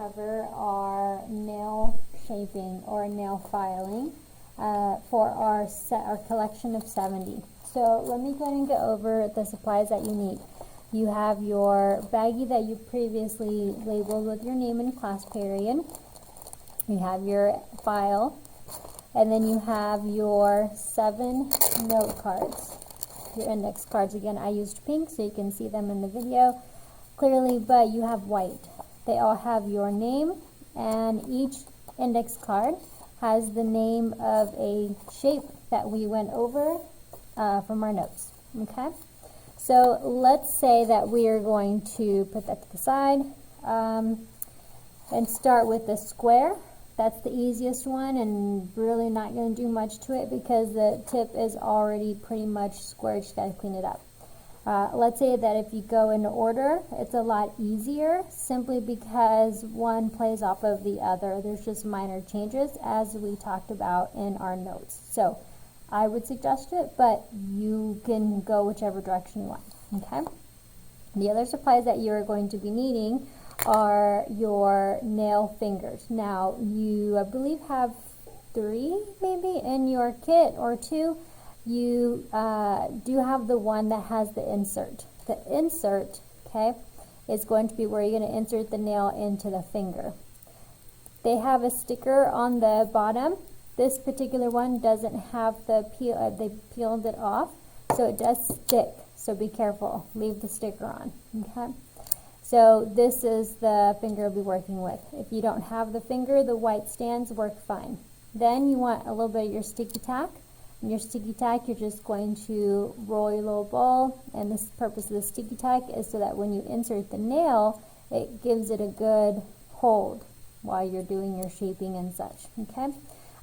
cover our nail shaping or nail filing for our collection of 70. So let me go ahead and go over the supplies that you need. You have your baggie that you previously labeled with your name and class period. You have your file, and then you have your 7 note cards, your index cards. Again, I used pink so you can see them in the video clearly, but you have white. They all have your name, and each index card has the name of a shape that we went over from our notes. Okay, so let's say that we are going to put that to the side and start with the square. That's the easiest one, and really not going to do much to it because the tip is already pretty much square. Just got to clean it up. Let's say that if you go in order, it's a lot easier simply because one plays off of the other. There's just minor changes as we talked about in our notes. So I would suggest it, but you can go whichever direction you want. Okay. The other supplies that you are going to be needing are your nail fingers. Now you, I believe, have 3 maybe in your kit or 2. You do have the one that has the insert. The insert, okay, is going to be where you're going to insert the nail into the finger. They have a sticker on the bottom. This particular one doesn't have the peel, they peeled it off, so it does stick. So be careful, leave the sticker on, okay? So this is the finger you'll be working with. If you don't have the finger, the white stands work fine. Then you want a little bit of your sticky tack. And your sticky tack, you're just going to roll your little ball, and the purpose of the sticky tack is so that when you insert the nail, it gives it a good hold while you're doing your shaping and such, okay?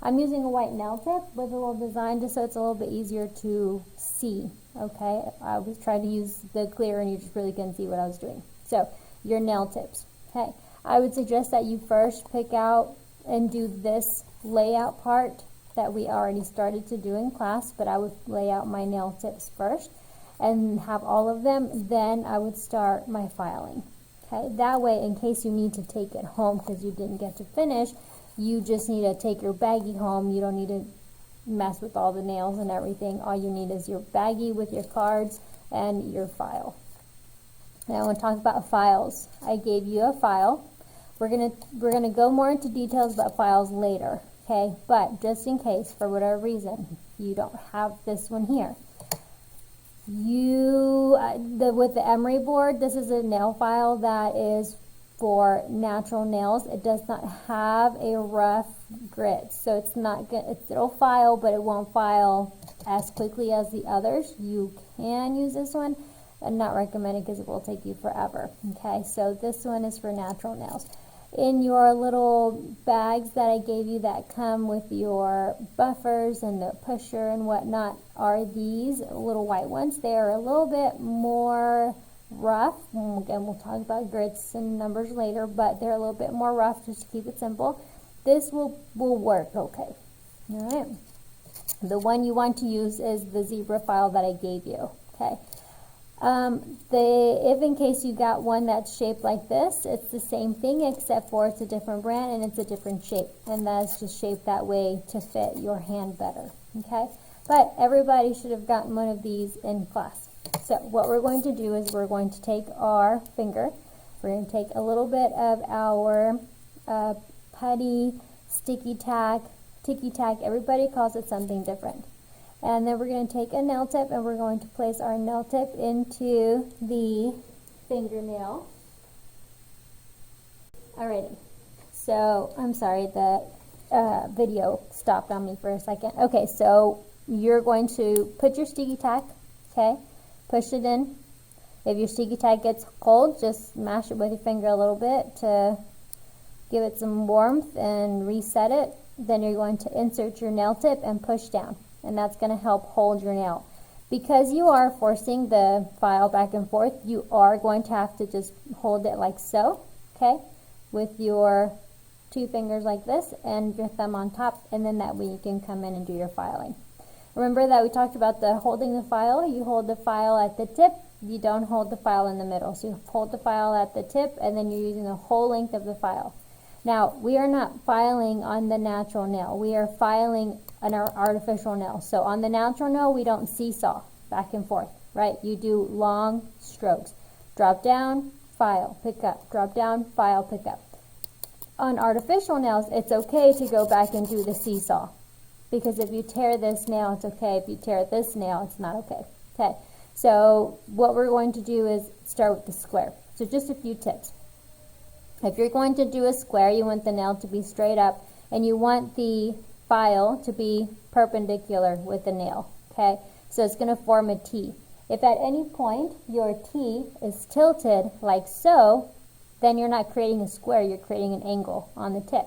I'm using a white nail tip with a little design just so it's a little bit easier to see, okay? I was trying to use the clear and you just really couldn't see what I was doing. So, your nail tips, okay? I would suggest that you first pick out and do this layout part that we already started to do in class, but I would lay out my nail tips first and have all of them. Then I would start my filing, okay? That way, in case you need to take it home because you didn't get to finish, you just need to take your baggie home. You don't need to mess with all the nails and everything. All you need is your baggie with your cards and your file. Now I want to talk about files. I gave you a file. We're gonna go more into details about files later, okay? But just in case, for whatever reason, you don't have this one here. With the emery board, this is a nail file that is for natural nails. It does not have a rough grit, so it's not good. It'll file, but it won't file as quickly as the others. You can use this one. I'm not recommended because it will take you forever. Okay, so this one is for natural nails. In your little bags that I gave you that come with your buffers and the pusher and whatnot are these little white ones. They are a little bit more rough. Again, we'll talk about grits and numbers later, but they're a little bit more rough just to keep it simple. This will work okay. All right. The one you want to use is the zebra file that I gave you. Okay. If in case you got one that's shaped like this, it's the same thing except for it's a different brand and it's a different shape, and that's just shaped that way to fit your hand better, okay? But everybody should have gotten one of these in class. So what we're going to do is we're going to take our finger, we're going to take a little bit of our putty, sticky tack, ticky tack, everybody calls it something different. And then we're going to take a nail tip and we're going to place our nail tip into the fingernail. Alrighty, so I'm sorry, the video stopped on me for a second. Okay, so you're going to put your sticky tack, okay, push it in. If your sticky tack gets cold, just mash it with your finger a little bit to give it some warmth and reset it. Then you're going to insert your nail tip and push down. And that's going to help hold your nail. Because you are forcing the file back and forth, you are going to have to just hold it like so, okay, with your 2 fingers like this and your thumb on top, and then that way you can come in and do your filing. Remember that we talked about the holding the file. You hold the file at the tip, you don't hold the file in the middle. So you hold the file at the tip and then you're using the whole length of the file. Now, we are not filing on the natural nail. We are filing on our artificial nail. So on the natural nail, we don't seesaw back and forth, right? You do long strokes. Drop down, file, pick up. Drop down, file, pick up. On artificial nails, it's okay to go back and do the seesaw. Because if you tear this nail, it's okay. If you tear this nail, it's not okay. Okay, so what we're going to do is start with the square. So just a few tips. If you're going to do a square, you want the nail to be straight up, and you want the file to be perpendicular with the nail, okay? So it's going to form a T. If at any point your T is tilted like so, then you're not creating a square, you're creating an angle on the tip.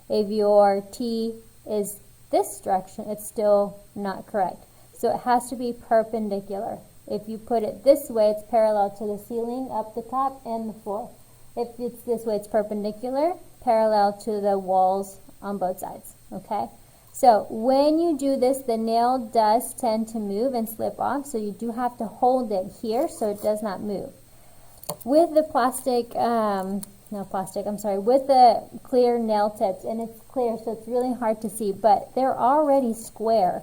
If your T is this direction, it's still not correct. So it has to be perpendicular. If you put it this way, it's parallel to the ceiling, up the top, and the floor. If it's this way, it's perpendicular, parallel to the walls on both sides, okay? So when you do this, the nail does tend to move and slip off, so you do have to hold it here so it does not move. With the with the clear nail tips, and it's clear, so it's really hard to see, but they're already square.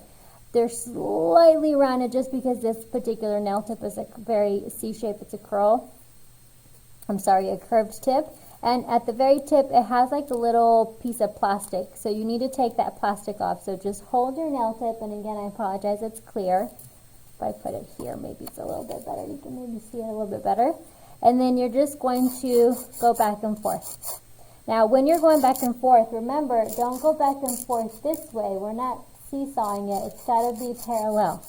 They're slightly rounded just because this particular nail tip is a very C-shape, it's a curved tip. And at the very tip, it has like a little piece of plastic. So you need to take that plastic off. So just hold your nail tip, and again, I apologize, it's clear. If I put it here, maybe it's a little bit better. You can maybe see it a little bit better. And then you're just going to go back and forth. Now, when you're going back and forth, remember, don't go back and forth this way. We're not seesawing it. It's got to be parallel.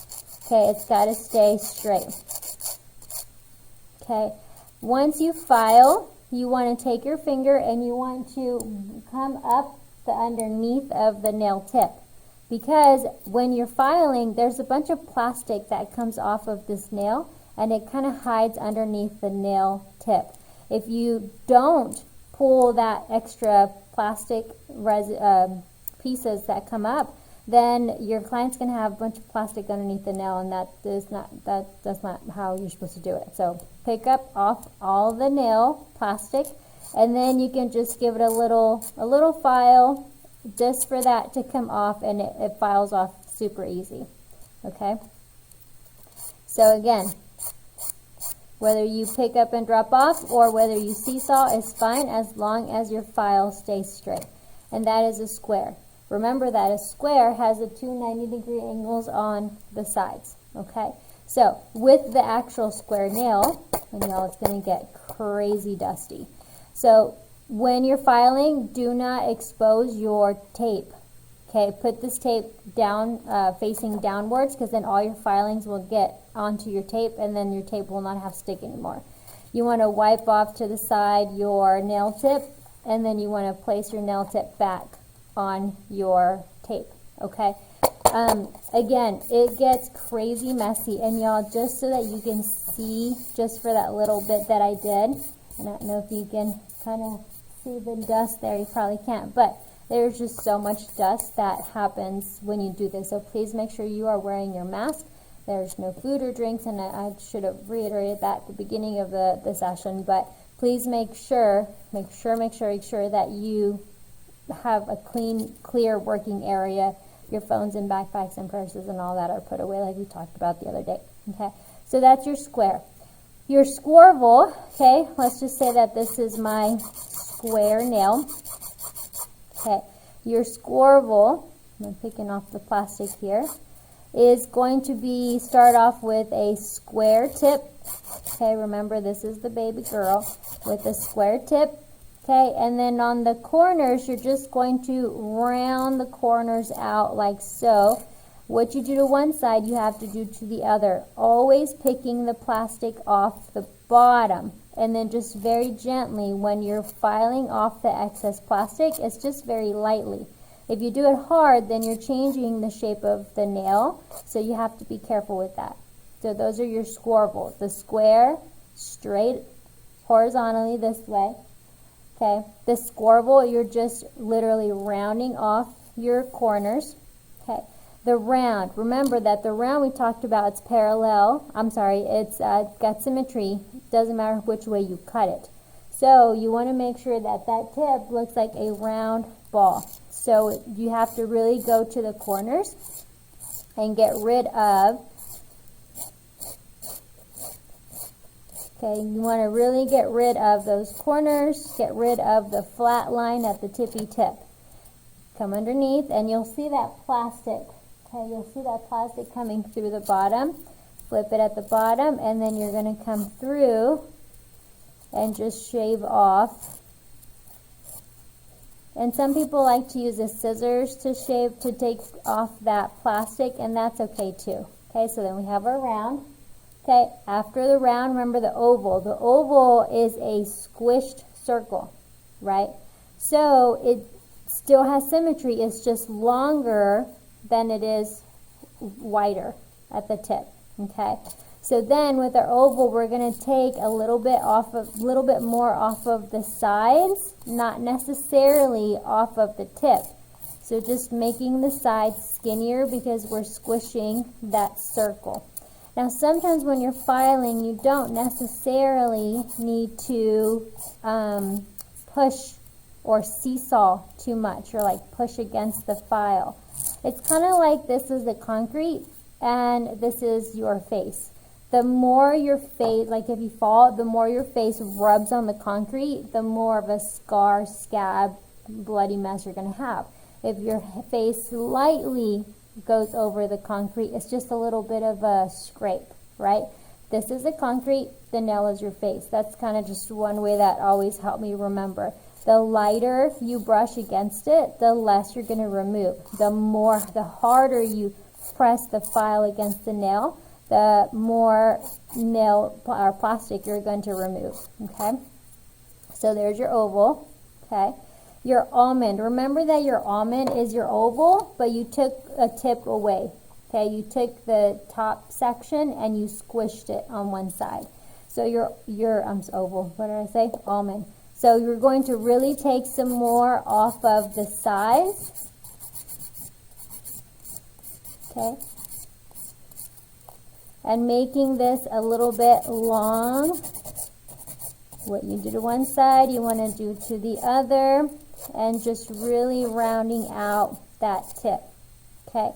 Okay, it's got to stay straight. Okay. Once you file, you want to take your finger and you want to come up the underneath of the nail tip. Because when you're filing, there's a bunch of plastic that comes off of this nail, and it kind of hides underneath the nail tip. If you don't pull that extra plastic pieces that come up, then your client's going to have a bunch of plastic underneath the nail, and that's not how you're supposed to do it. So pick up off all the nail plastic, and then you can just give it a little file just for that to come off, and it files off super easy. Okay? So again, whether you pick up and drop off or whether you seesaw is fine as long as your file stays straight. And that is a square. Remember that a square has the two 90-degree angles on the sides, okay? So with the actual square nail, and y'all, it's going to get crazy dusty. So when you're filing, do not expose your tape, okay? Put this tape down, facing downwards, because then all your filings will get onto your tape, and then your tape will not have stick anymore. You want to wipe off to the side your nail tip, and then you want to place your nail tip back on your tape, okay? Again, it gets crazy messy, and y'all, just so that you can see, just for that little bit that I did, I don't know if you can kind of see the dust there, you probably can't, but there's just so much dust that happens when you do this, so please make sure you are wearing your mask. There's no food or drinks, and I should have reiterated that at the beginning of the session, but please make sure that you have a clear working area. Your phones and backpacks and purses and all that are put away like we talked about the other day. Okay, so that's your square. Your squirrel, okay, let's just say that this is my square nail. Okay, your squirrel, I'm picking off the plastic here, is going to start off with a square tip. Okay, remember this is the baby girl with a square tip. Okay, and then on the corners, you're just going to round the corners out like so. What you do to one side, you have to do to the other. Always picking the plastic off the bottom. And then just very gently, when you're filing off the excess plastic, it's just very lightly. If you do it hard, then you're changing the shape of the nail, so you have to be careful with that. So those are your squirrels. The square, straight, horizontally this way. Okay, the squirrel, you're just literally rounding off your corners. Okay, the round, remember that the round we talked about, it's parallel. It's got symmetry. Doesn't matter which way you cut it. So you want to make sure that that tip looks like a round ball. So you have to really go to the corners and get rid of, okay, you want to really get rid of those corners, get rid of the flat line at the tippy tip. Come underneath and you'll see that plastic, okay, you'll see that plastic coming through the bottom. Flip it at the bottom and then you're going to come through and just shave off. And some people like to use the scissors to shave, to take off that plastic, and that's okay too. Okay, so then we have our round. Okay, after the round, remember the oval. The oval is a squished circle, right? So it still has symmetry. It's just longer than it is wider at the tip. Okay, so then with our oval, we're going to take a little bit more off of the sides, not necessarily off of the tip. So just making the sides skinnier because we're squishing that circle. Now sometimes when you're filing, you don't necessarily need to push or seesaw too much, or like push against the file. It's kind of like this is the concrete and this is your face. The more your face, like if you fall, the more your face rubs on the concrete, the more of a scar, scab, bloody mess you're going to have. If your face slightly goes over the concrete, it's just a little bit of a scrape, right? This is the concrete, the nail is your face. That's kind of just one way that always helped me remember. The lighter you brush against it, the less you're going to remove. The harder you press the file against the nail, the more nail or plastic you're going to remove. Okay, so there's your oval. Okay, your almond. Remember that your almond is your oval, but you took a tip away. Okay, you took the top section and you squished it on one side. So your oval. What did I say? Almond. So you're going to really take some more off of the sides. Okay, and making this a little bit long. What you do to one side, you want to do to the other, and just really rounding out that tip. Okay,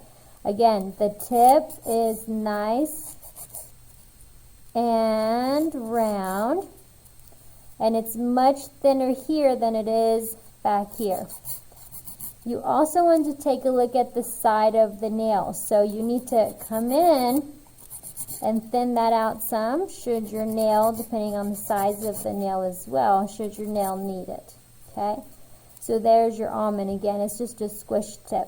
again, the tip is nice and round, and it's much thinner here than it is back here. You also want to take a look at the side of the nail. So you need to come in and thin that out some, should your nail, depending on the size of the nail as well, should your nail need it. Okay, so there's your almond. Again, it's just a squished tip.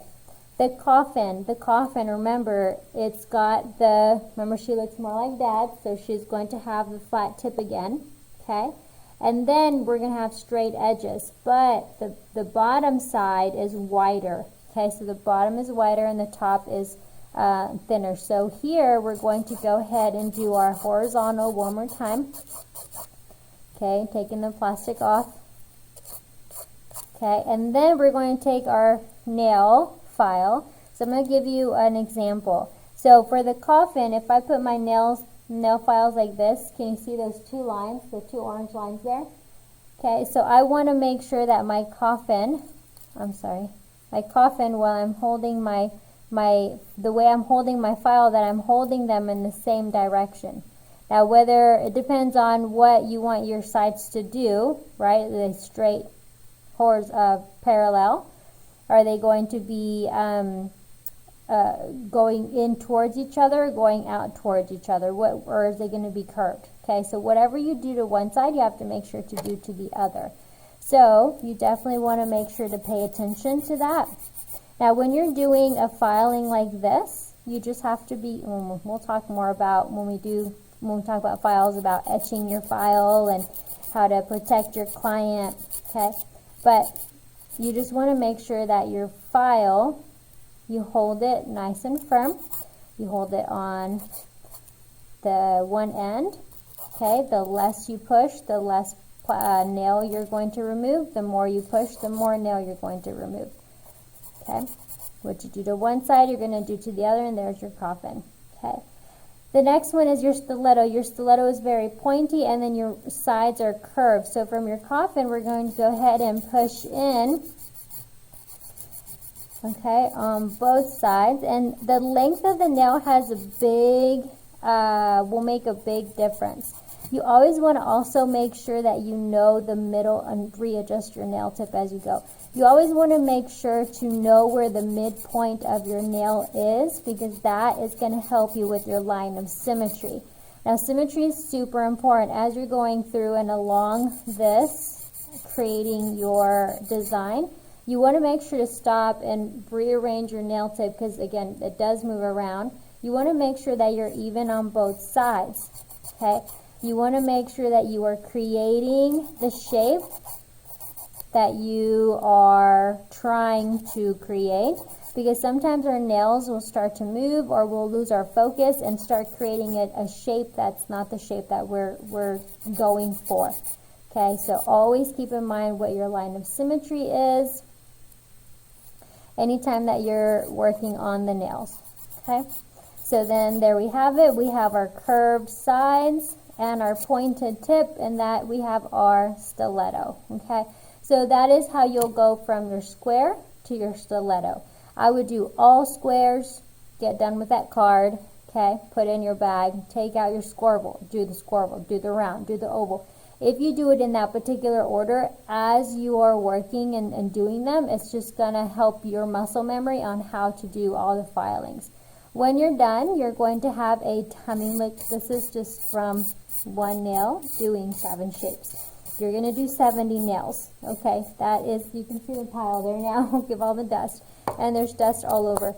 The coffin, remember, it's got remember she looks more like Dad, so she's going to have the flat tip again. Okay, and then we're going to have straight edges, but the bottom side is wider. Okay, so the bottom is wider and the top is thinner. So here we're going to go ahead and do our horizontal one more time. Okay, taking the plastic off. Okay, and then we're going to take our nail file. So I'm going to give you an example. So for the coffin, if I put my nail files like this, can you see those two lines, the two orange lines there? Okay, so I want to make sure that my coffin, while I'm holding the way I'm holding my file, that I'm holding them in the same direction. Now whether, it depends on what you want your sides to do, right? Are they straight, parallel? Are they going to be going in towards each other, going out towards each other, or is it going to be curved? Okay, so whatever you do to one side, you have to make sure to do to the other. So you definitely want to make sure to pay attention to that. Now when you're doing a filing like this, you just have to be, we'll talk more about when we talk about files, about etching your file and how to protect your client. Okay, but you just want to make sure that your file, you hold it nice and firm. You hold it on the one end. Okay, the less you push, the less nail you're going to remove. The more you push, the more nail you're going to remove. Okay, what you do to one side, you're going to do to the other, and there's your coffin. Okay, The next one is your stiletto. Your stiletto is very pointy and then your sides are curved. So from your coffin, we're going to go ahead and push in, okay, on both sides. And the length of the nail has a big, will make a big difference. You always want to also make sure that you know the middle and readjust your nail tip as you go. You always want to make sure to know where the midpoint of your nail is, because that is going to help you with your line of symmetry. Now, symmetry is super important as you're going through and along this, creating your design. You want to make sure to stop and rearrange your nail tip because, again, it does move around. You want to make sure that you're even on both sides, okay? You want to make sure that you are creating the shape that you are trying to create, because sometimes our nails will start to move or we'll lose our focus and start creating a shape that's not the shape that we're going for. Okay, so always keep in mind what your line of symmetry is anytime that you're working on the nails. Okay, so then there we have it. We have our curved sides and our pointed tip, and that we have our stiletto. Okay, so that is how you'll go from your square to your stiletto. I would do all squares, get done with that card, okay, put in your bag, take out your squirrel, do the squirrel, do the round, do the oval. If you do it in that particular order, as you are working and doing them, it's just gonna help your muscle memory on how to do all the filings. When you're done, you're going to have a tummy lick. This is just from one nail doing 7 shapes. You're going to do 70 nails. Okay, that is, you can see the pile there now. Give all the dust. And there's dust all over.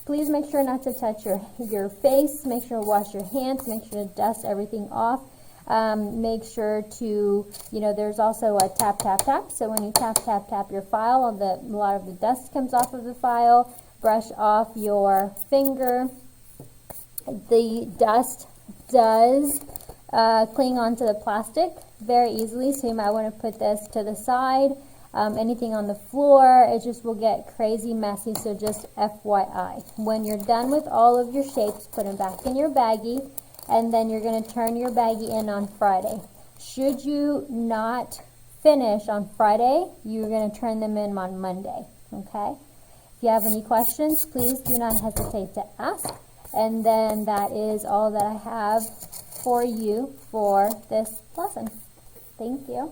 Please make sure not to touch your face. Make sure to wash your hands. Make sure to dust everything off. Make sure to, there's also a tap, tap, tap. So when you tap, tap, tap your file, a lot of the dust comes off of the file. Brush off your finger. The dust does cling onto the plastic very easily, so you might want to put this to the side. Anything on the floor, it just will get crazy messy, so just FYI. When you're done with all of your shapes, put them back in your baggie, and then you're going to turn your baggie in on Friday. Should you not finish on Friday, you're going to turn them in on Monday, okay? If you have any questions, please do not hesitate to ask. And then that is all that I have for you for this lesson. Thank you.